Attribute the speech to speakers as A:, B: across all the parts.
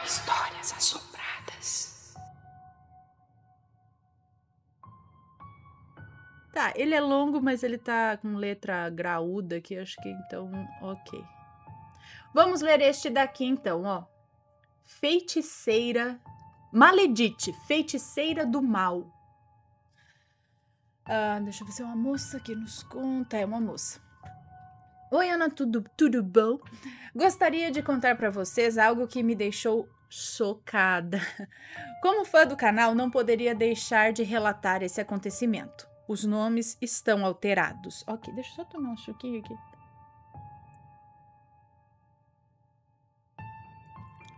A: Histórias assombradas.
B: Tá, ele é longo, mas ele tá com letra graúda aqui, acho que então, ok. Vamos ler este daqui então, ó. Feiticeira, Maledite, feiticeira do mal. Deixa eu ver se é uma moça que nos conta. É uma moça. Oi, Ana, tudo bom? Gostaria de contar para vocês algo que me deixou chocada. Como fã do canal, não poderia deixar de relatar esse acontecimento. Os nomes estão alterados. Ok, deixa eu só tomar um suquinho aqui.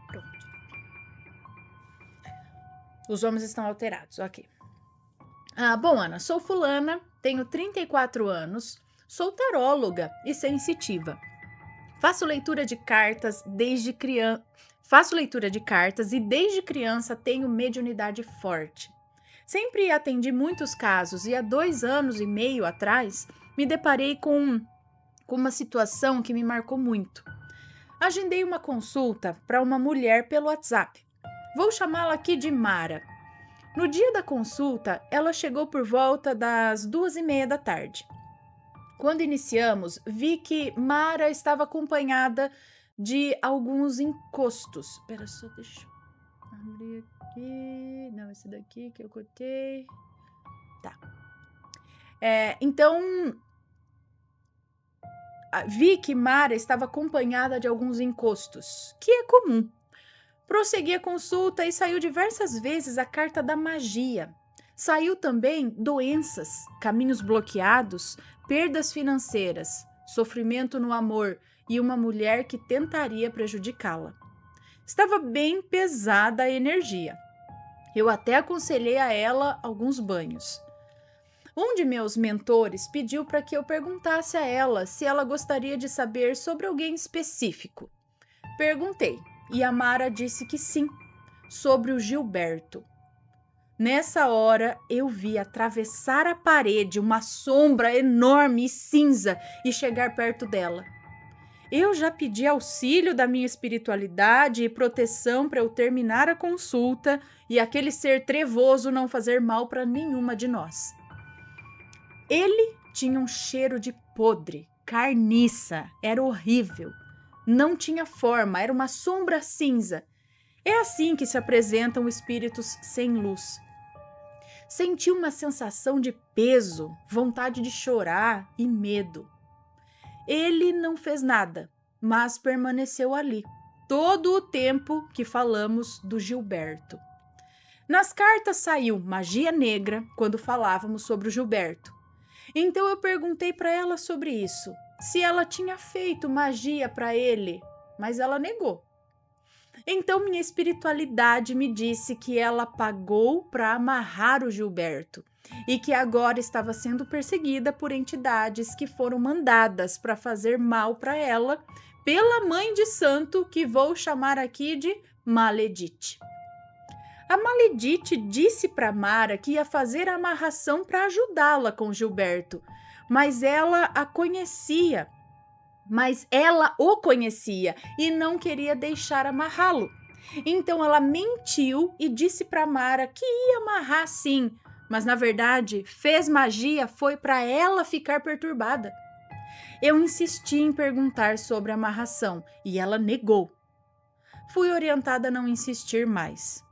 B: Pronto. Os nomes estão alterados, ok. Bom, Ana, sou fulana, tenho 34 anos, sou taróloga e sensitiva. Faço leitura de cartas e desde criança tenho mediunidade forte. Sempre atendi muitos casos e há 2 anos e meio atrás me deparei com uma situação que me marcou muito. Agendei uma consulta para uma mulher pelo WhatsApp. Vou chamá-la aqui de Mara. No dia da consulta, ela chegou por volta das 2:30 da tarde. Quando iniciamos, vi que Mara estava acompanhada de alguns encostos. Espera só, deixa eu abrir aqui. Não, esse daqui que eu cortei. Tá. Então, vi que Mara estava acompanhada de alguns encostos, que é comum. Prossegui a consulta e saiu diversas vezes a carta da magia. Saiu também doenças, caminhos bloqueados, perdas financeiras, sofrimento no amor e uma mulher que tentaria prejudicá-la. Estava bem pesada a energia. Eu até aconselhei a ela alguns banhos. Um de meus mentores pediu para que eu perguntasse a ela se ela gostaria de saber sobre alguém específico. Perguntei. E a Mara disse que sim, sobre o Gilberto. Nessa hora, eu vi atravessar a parede uma sombra enorme e cinza e chegar perto dela. Eu já pedi auxílio da minha espiritualidade e proteção para eu terminar a consulta e aquele ser trevoso não fazer mal para nenhuma de nós. Ele tinha um cheiro de podre, carniça, era horrível. Não tinha forma, era uma sombra cinza. É assim que se apresentam espíritos sem luz. Senti uma sensação de peso, vontade de chorar e medo. Ele não fez nada, mas permaneceu ali, todo o tempo que falamos do Gilberto. Nas cartas saiu magia negra quando falávamos sobre o Gilberto. Então eu perguntei para ela sobre isso. Se ela tinha feito magia para ele, mas ela negou. Então minha espiritualidade me disse que ela pagou para amarrar o Gilberto e que agora estava sendo perseguida por entidades que foram mandadas para fazer mal para ela pela mãe de santo que vou chamar aqui de Maledite. A Maledite disse para Mara que ia fazer a amarração para ajudá-la com Gilberto, mas ela o conhecia e não queria deixar amarrá-lo. Então ela mentiu e disse para Mara que ia amarrar sim, mas na verdade fez magia foi para ela ficar perturbada. Eu insisti em perguntar sobre a amarração e ela negou. Fui orientada a não insistir mais.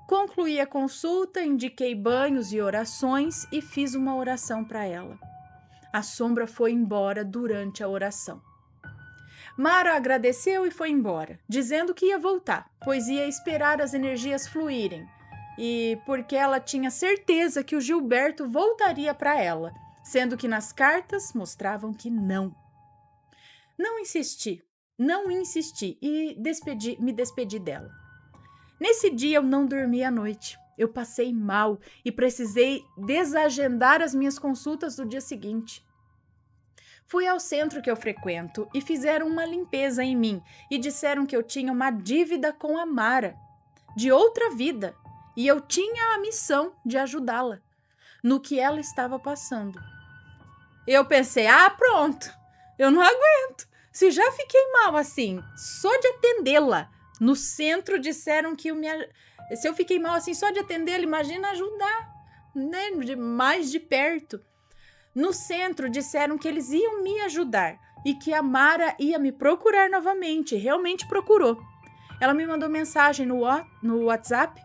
B: Concluí a consulta, indiquei banhos e orações e fiz uma oração para ela. A sombra foi embora durante a oração. Mara agradeceu e foi embora, dizendo que ia voltar, pois ia esperar as energias fluírem, e porque ela tinha certeza que o Gilberto voltaria para ela, sendo que nas cartas mostravam que não. Não insisti e me despedi dela. Nesse dia eu não dormi à noite. Eu passei mal e precisei desagendar as minhas consultas do dia seguinte. Fui ao centro que eu frequento e fizeram uma limpeza em mim e disseram que eu tinha uma dívida com a Mara, de outra vida, e eu tinha a missão de ajudá-la no que ela estava passando. Eu pensei, pronto, eu não aguento. Se já fiquei mal assim, só de atendê-la, No centro disseram que se eu fiquei mal assim só de atendê-lo, imagina ajudar, né, mais de perto. No centro disseram que eles iam me ajudar e que a Mara ia me procurar novamente. Realmente procurou. Ela me mandou mensagem no WhatsApp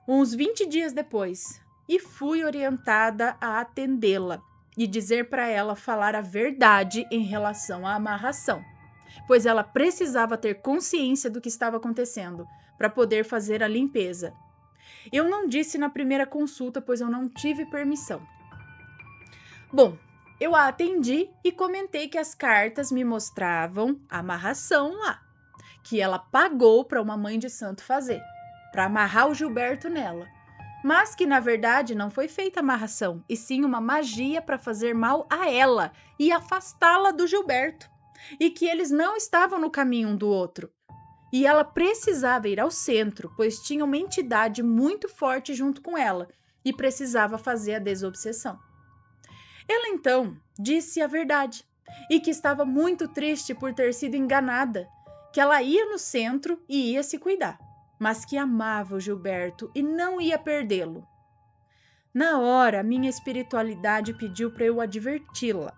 B: uns 20 dias depois e fui orientada a atendê-la e dizer para ela falar a verdade em relação à amarração, pois ela precisava ter consciência do que estava acontecendo para poder fazer a limpeza. Eu não disse na primeira consulta, pois eu não tive permissão. Bom, eu a atendi e comentei que as cartas me mostravam a amarração lá, que ela pagou para uma mãe de santo fazer, para amarrar o Gilberto nela, mas que na verdade não foi feita amarração, e sim uma magia para fazer mal a ela e afastá-la do Gilberto, e que eles não estavam no caminho um do outro. E ela precisava ir ao centro, pois tinha uma entidade muito forte junto com ela e precisava fazer a desobsessão. Ela então disse a verdade e que estava muito triste por ter sido enganada, que ela ia no centro e ia se cuidar, mas que amava o Gilberto e não ia perdê-lo. Na hora, minha espiritualidade pediu para eu adverti-la,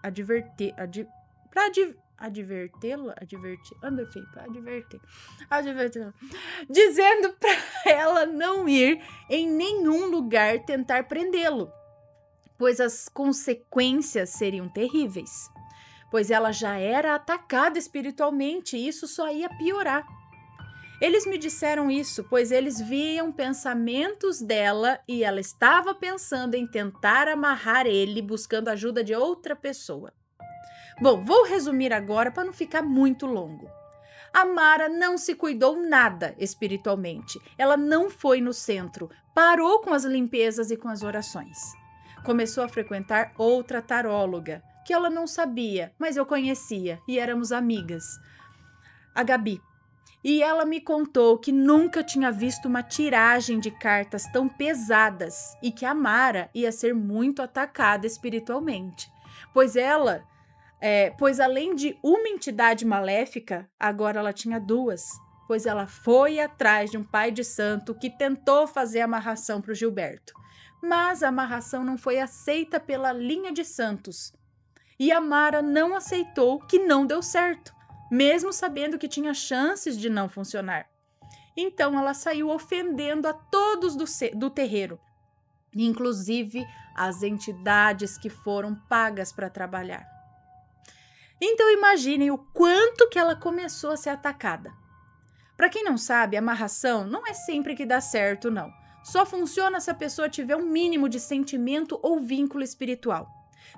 B: dizendo para ela não ir em nenhum lugar tentar prendê-lo, pois as consequências seriam terríveis, pois ela já era atacada espiritualmente e isso só ia piorar. Eles me disseram isso, pois eles viam pensamentos dela e ela estava pensando em tentar amarrar ele, buscando a ajuda de outra pessoa. Bom, vou resumir agora para não ficar muito longo. A Mara não se cuidou nada espiritualmente. Ela não foi no centro, parou com as limpezas e com as orações. Começou a frequentar outra taróloga, que ela não sabia, mas eu conhecia e éramos amigas, a Gabi. E ela me contou que nunca tinha visto uma tiragem de cartas tão pesadas e que a Mara ia ser muito atacada espiritualmente, pois além de uma entidade maléfica, agora ela tinha duas, pois ela foi atrás de um pai de santo que tentou fazer a amarração para o Gilberto, mas a amarração não foi aceita pela linha de santos. E a Mara não aceitou, que não deu certo, mesmo sabendo que tinha chances de não funcionar. Então ela saiu ofendendo a todos do terreiro, inclusive as entidades que foram pagas para trabalhar. Então imaginem o quanto que ela começou a ser atacada. Para quem não sabe, a amarração não é sempre que dá certo, não. Só funciona se a pessoa tiver um mínimo de sentimento ou vínculo espiritual.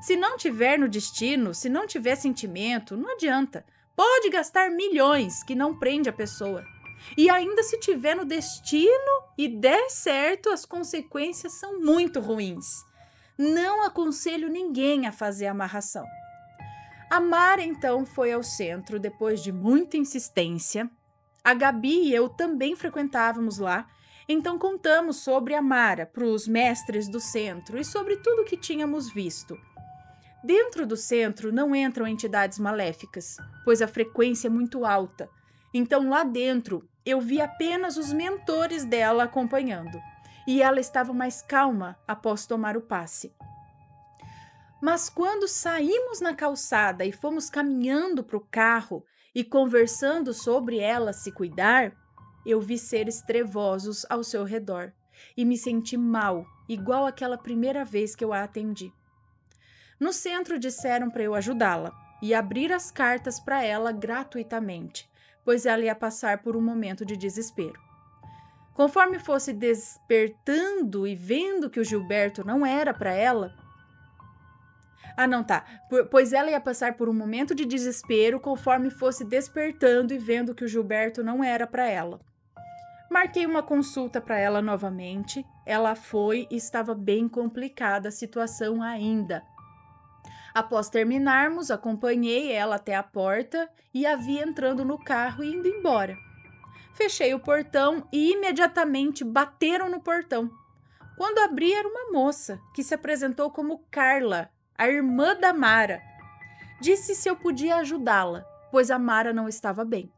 B: Se não tiver no destino, se não tiver sentimento, não adianta. Pode gastar milhões que não prende a pessoa. E ainda se tiver no destino e der certo, as consequências são muito ruins. Não aconselho ninguém a fazer a amarração. A Mara então foi ao centro depois de muita insistência. A Gabi e eu também frequentávamos lá, então contamos sobre a Mara para os mestres do centro e sobre tudo que tínhamos visto. Dentro do centro não entram entidades maléficas, pois a frequência é muito alta. Então lá dentro eu vi apenas os mentores dela acompanhando, e ela estava mais calma após tomar o passe. Mas quando saímos na calçada e fomos caminhando para o carro e conversando sobre ela se cuidar, eu vi seres trevosos ao seu redor e me senti mal, igual aquela primeira vez que eu a atendi. No centro disseram para eu ajudá-la e abrir as cartas para ela gratuitamente, pois ela ia passar por um momento de desespero. Conforme fosse despertando e vendo que o Gilberto não era para ela, pois ela ia passar por um momento de desespero conforme fosse despertando e vendo que o Gilberto não era para ela. Marquei uma consulta para ela novamente. Ela foi e estava bem complicada a situação ainda. Após terminarmos, acompanhei ela até a porta e a vi entrando no carro e indo embora. Fechei o portão e imediatamente bateram no portão. Quando abri, era uma moça que se apresentou como Carla, a irmã da Mara. Disse se eu podia ajudá-la, pois a Mara não estava bem.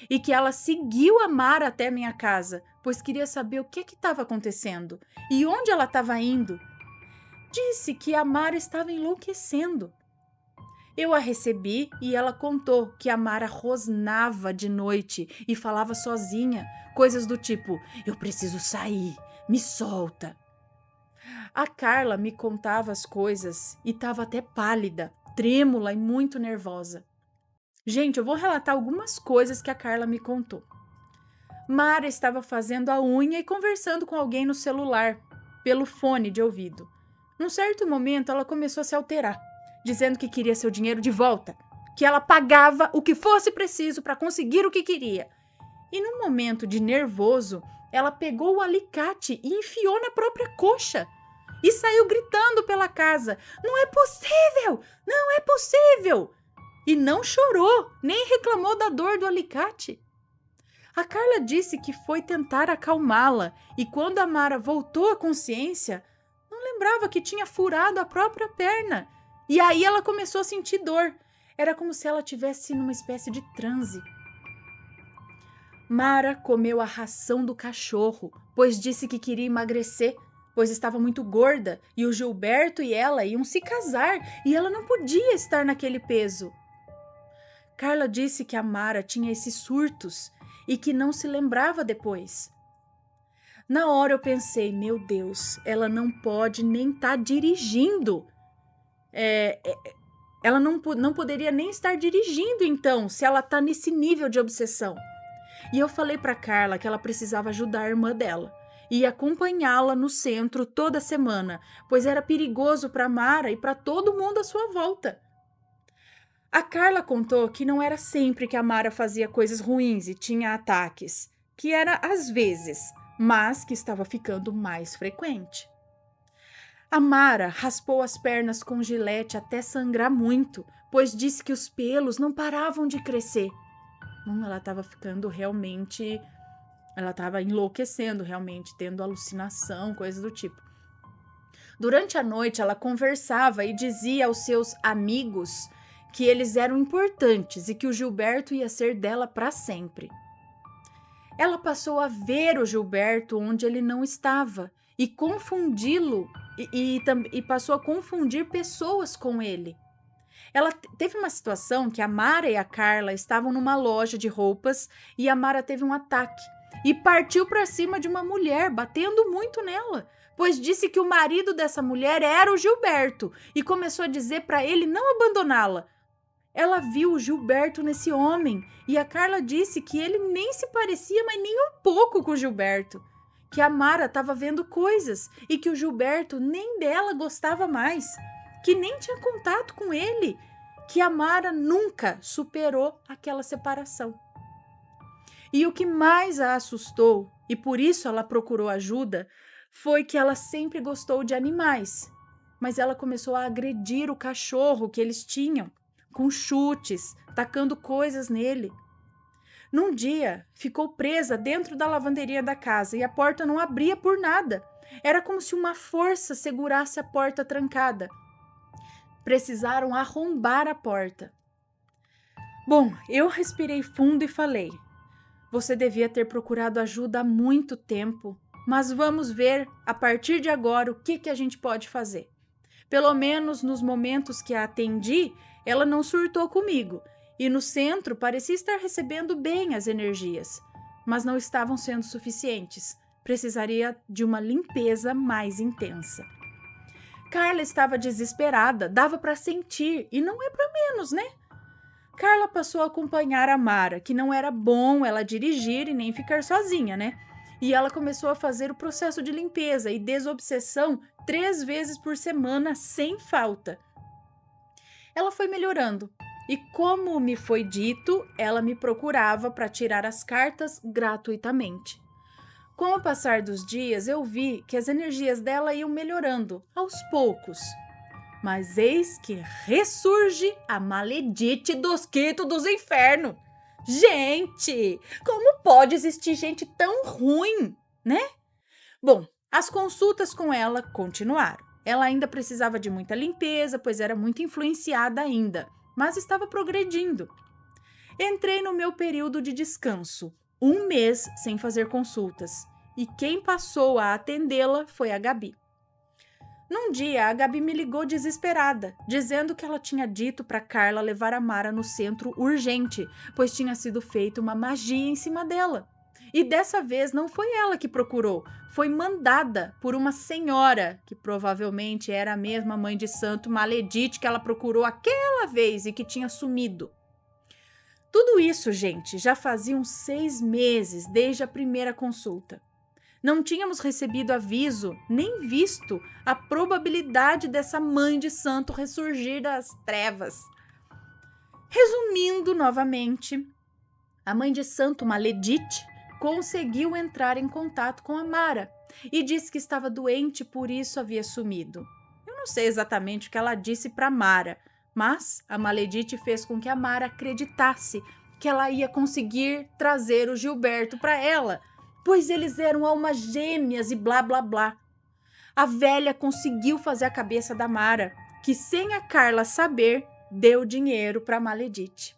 B: e que ela seguiu a Mara até minha casa, pois queria saber o que estava acontecendo e onde ela estava indo. Disse que a Mara estava enlouquecendo. Eu a recebi e ela contou que a Mara rosnava de noite e falava sozinha, coisas do tipo: "Eu preciso sair, me solta". A Carla me contava as coisas e estava até pálida, trêmula e muito nervosa. Gente, eu vou relatar algumas coisas que a Carla me contou. Mara estava fazendo a unha e conversando com alguém no celular, pelo fone de ouvido. Num certo momento, ela começou a se alterar, dizendo que queria seu dinheiro de volta, que ela pagava o que fosse preciso para conseguir o que queria. E num momento de nervoso, ela pegou o alicate e enfiou na própria coxa e saiu gritando pela casa: "Não é possível! Não é possível!" E não chorou, nem reclamou da dor do alicate. A Carla disse que foi tentar acalmá-la e quando a Mara voltou à consciência, não lembrava que tinha furado a própria perna. E aí ela começou a sentir dor. Era como se ela estivesse numa espécie de transe. Mara comeu a ração do cachorro, pois disse que queria emagrecer, pois estava muito gorda e o Gilberto e ela iam se casar e ela não podia estar naquele peso. Carla disse que a Mara tinha esses surtos e que não se lembrava depois. Na hora eu pensei, meu Deus, ela não pode nem estar dirigindo. Ela não poderia nem estar dirigindo, então, se ela está nesse nível de obsessão. E eu falei para Carla que ela precisava ajudar a irmã dela e acompanhá-la no centro toda semana, pois era perigoso para Mara e para todo mundo à sua volta. A Carla contou que não era sempre que a Mara fazia coisas ruins e tinha ataques, que era às vezes, mas que estava ficando mais frequente. A Mara raspou as pernas com gilete até sangrar muito, pois disse que os pelos não paravam de crescer. Ela estava ficando realmente, ela estava enlouquecendo realmente, tendo alucinação, coisas do tipo. Durante a noite ela conversava e dizia aos seus amigos que eles eram importantes e que o Gilberto ia ser dela para sempre. Ela passou a ver o Gilberto onde ele não estava e confundi-lo e passou a confundir pessoas com ele. Ela teve uma situação que a Mara e a Carla estavam numa loja de roupas e a Mara teve um ataque e partiu para cima de uma mulher, batendo muito nela, pois disse que o marido dessa mulher era o Gilberto e começou a dizer para ele não abandoná-la. Ela viu o Gilberto nesse homem e a Carla disse que ele nem se parecia, mas nem um pouco com o Gilberto. Que a Mara estava vendo coisas e que o Gilberto nem dela gostava mais, que nem tinha contato com ele, que a Mara nunca superou aquela separação. E o que mais a assustou, e por isso ela procurou ajuda, foi que ela sempre gostou de animais, mas ela começou a agredir o cachorro que eles tinham, com chutes, tacando coisas nele. Num dia, ficou presa dentro da lavanderia da casa e a porta não abria por nada. Era como se uma força segurasse a porta trancada. Precisaram arrombar a porta. Bom, eu respirei fundo e falei: você devia ter procurado ajuda há muito tempo, mas vamos ver a partir de agora o que a gente pode fazer. Pelo menos nos momentos que a atendi, ela não surtou comigo e no centro parecia estar recebendo bem as energias, mas não estavam sendo suficientes. Precisaria de uma limpeza mais intensa. Carla estava desesperada, dava para sentir, e não é para menos, né? Carla passou a acompanhar a Mara, que não era bom ela dirigir e nem ficar sozinha, né? E ela começou a fazer o processo de limpeza e desobsessão 3 vezes por semana, sem falta. Ela foi melhorando e, como me foi dito, ela me procurava para tirar as cartas gratuitamente. Com o passar dos dias, eu vi que as energias dela iam melhorando, aos poucos. Mas eis que ressurge a maledite dos quitos dos infernos. Gente, como pode existir gente tão ruim, né? Bom, as consultas com ela continuaram. Ela ainda precisava de muita limpeza, pois era muito influenciada ainda, mas estava progredindo. Entrei no meu período de descanso, 1 mês sem fazer consultas, e quem passou a atendê-la foi a Gabi. Num dia, a Gabi me ligou desesperada, dizendo que ela tinha dito para Carla levar a Mara no centro urgente, pois tinha sido feita uma magia em cima dela. E dessa vez não foi ela que procurou, foi mandada por uma senhora, que provavelmente era a mesma mãe de santo Maledite que ela procurou aquela vez e que tinha sumido. Tudo isso, gente, já faziam 6 meses desde a primeira consulta. Não tínhamos recebido aviso, nem visto a probabilidade dessa mãe de santo ressurgir das trevas. Resumindo novamente, a mãe de santo Maledite conseguiu entrar em contato com a Mara e disse que estava doente, por isso havia sumido. Eu não sei exatamente o que ela disse para Mara, mas a Maledite fez com que a Mara acreditasse que ela ia conseguir trazer o Gilberto para ela, pois eles eram almas gêmeas e blá blá blá. A velha conseguiu fazer a cabeça da Mara, que sem a Carla saber, deu dinheiro para Maledite,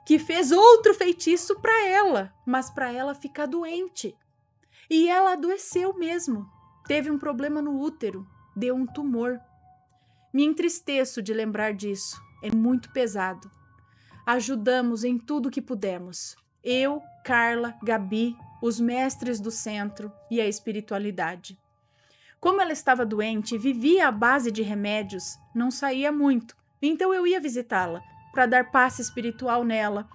B: que fez outro feitiço para ela, mas para ela ficar doente. E ela adoeceu mesmo, teve um problema no útero, deu um tumor. Me entristeço de lembrar disso, é muito pesado. Ajudamos em tudo que pudemos. Eu, Carla, Gabi, os mestres do centro e a espiritualidade. Como ela estava doente e vivia à base de remédios, não saía muito, então eu ia visitá-la para dar passe espiritual nela,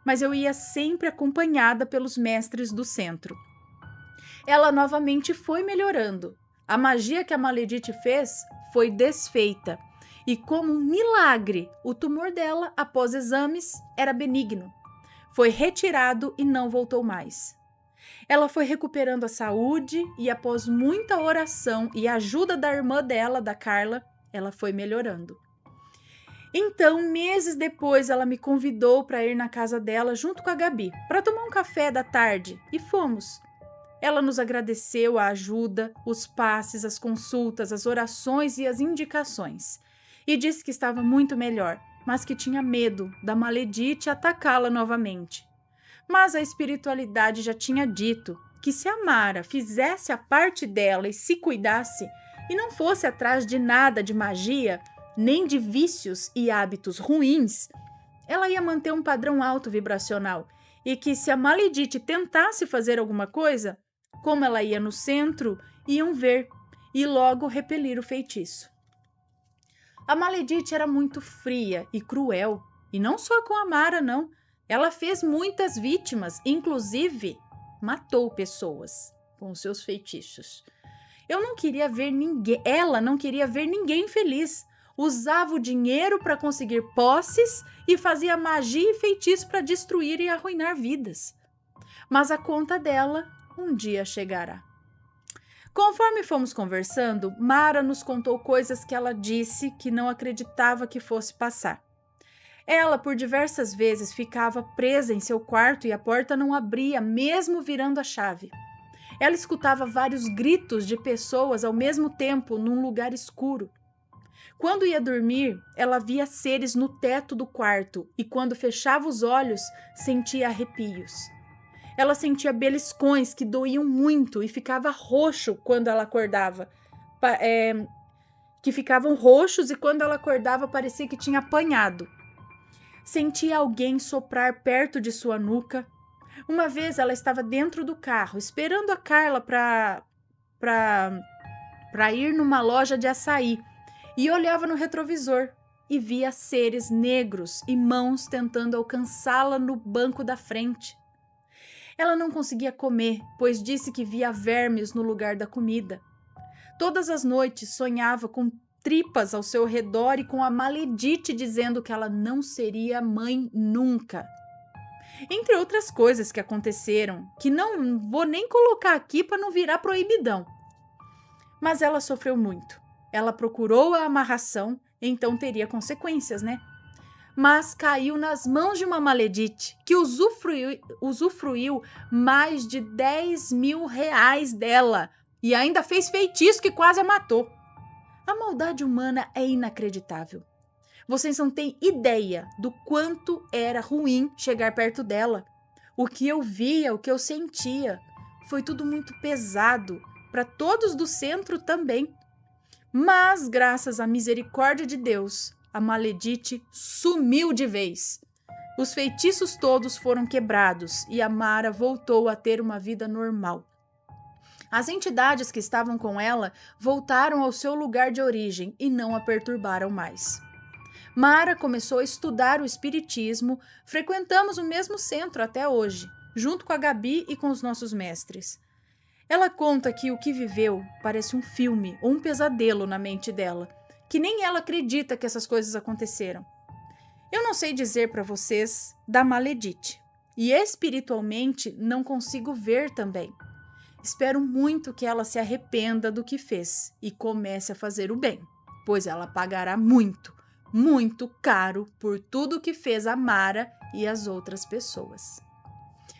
B: mas eu ia sempre acompanhada pelos mestres do centro. Ela novamente foi melhorando. A magia que a Maledite fez foi desfeita, e como um milagre, o tumor dela, após exames, era benigno. Foi retirado e não voltou mais. Ela foi recuperando a saúde e, após muita oração e ajuda da irmã dela, da Carla, ela foi melhorando. Então, meses depois, ela me convidou para ir na casa dela junto com a Gabi, para tomar um café da tarde, e fomos. Ela nos agradeceu a ajuda, os passes, as consultas, as orações e as indicações, e disse que estava muito melhor, mas que tinha medo da Maledite atacá-la novamente. Mas a espiritualidade já tinha dito que se a Mara fizesse a parte dela e se cuidasse, e não fosse atrás de nada de magia, nem de vícios e hábitos ruins, ela ia manter um padrão alto vibracional, e que se a Maledite tentasse fazer alguma coisa, como ela ia no centro, iam ver e logo repelir o feitiço. A Maledite era muito fria e cruel, e não só com a Mara, não. Ela fez muitas vítimas, inclusive matou pessoas com seus feitiços. Ela não queria ver ninguém feliz. Usava o dinheiro para conseguir posses e fazia magia e feitiço para destruir e arruinar vidas. Mas a conta dela um dia chegará. Conforme fomos conversando, Mara nos contou coisas que ela disse que não acreditava que fosse passar. Ela, por diversas vezes, ficava presa em seu quarto e a porta não abria, mesmo virando a chave. Ela escutava vários gritos de pessoas ao mesmo tempo num lugar escuro. Quando ia dormir, ela via seres no teto do quarto e, quando fechava os olhos, sentia arrepios. Ela sentia beliscões que doíam muito e ficava roxo quando ela acordava. Que ficavam roxos e quando ela acordava parecia que tinha apanhado. Sentia alguém soprar perto de sua nuca. Uma vez ela estava dentro do carro, esperando a Carla para ir numa loja de açaí, e olhava no retrovisor e via seres negros e mãos tentando alcançá-la no banco da frente. Ela não conseguia comer, pois disse que via vermes no lugar da comida. Todas as noites sonhava com tripas ao seu redor e com a Maledite dizendo que ela não seria mãe nunca. Entre outras coisas que aconteceram, que não vou nem colocar aqui para não virar proibidão. Mas ela sofreu muito. Ela procurou a amarração, então teria consequências, né? Mas caiu nas mãos de uma Maledite que usufruiu mais de 10 mil reais dela e ainda fez feitiço que quase a matou. A maldade humana é inacreditável. Vocês não têm ideia do quanto era ruim chegar perto dela. O que eu via, o que eu sentia, foi tudo muito pesado, para todos do centro também. Mas, graças à misericórdia de Deus, a Maledite sumiu de vez. Os feitiços todos foram quebrados e a Mara voltou a ter uma vida normal. As entidades que estavam com ela voltaram ao seu lugar de origem e não a perturbaram mais. Mara começou a estudar o espiritismo, frequentamos o mesmo centro até hoje, junto com a Gabi e com os nossos mestres. Ela conta que o que viveu parece um filme ou um pesadelo na mente dela, que nem ela acredita que essas coisas aconteceram. Eu não sei dizer para vocês da Maledite, e espiritualmente não consigo ver também. Espero muito que ela se arrependa do que fez e comece a fazer o bem, pois ela pagará muito, muito caro por tudo que fez a Mara e as outras pessoas.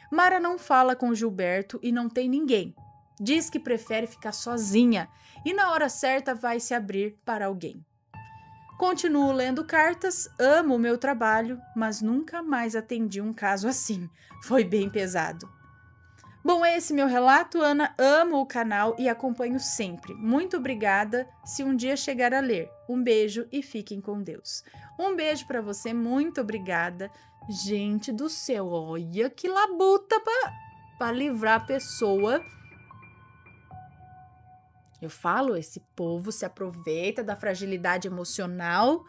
B: Mara não fala com Gilberto e não tem ninguém. Diz que prefere ficar sozinha e na hora certa vai se abrir para alguém. Continuo lendo cartas, amo o meu trabalho, mas nunca mais atendi um caso assim. Foi bem pesado. Bom, esse meu relato, Ana. Amo o canal e acompanho sempre. Muito obrigada se um dia chegar a ler. Um beijo e fiquem com Deus. Um beijo para você, muito obrigada. Gente do céu, olha que labuta para livrar a pessoa. Eu falo, esse povo se aproveita da fragilidade emocional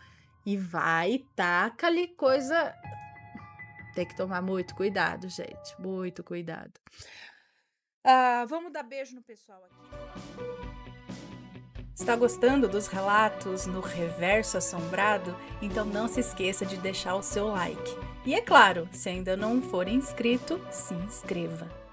B: e vai, taca ali coisa. Tem que tomar muito cuidado, gente. Muito cuidado. Vamos dar beijo no pessoal aqui. Está gostando dos relatos no Reverso Assombrado? Então não se esqueça de deixar o seu like. E é claro, se ainda não for inscrito, se inscreva.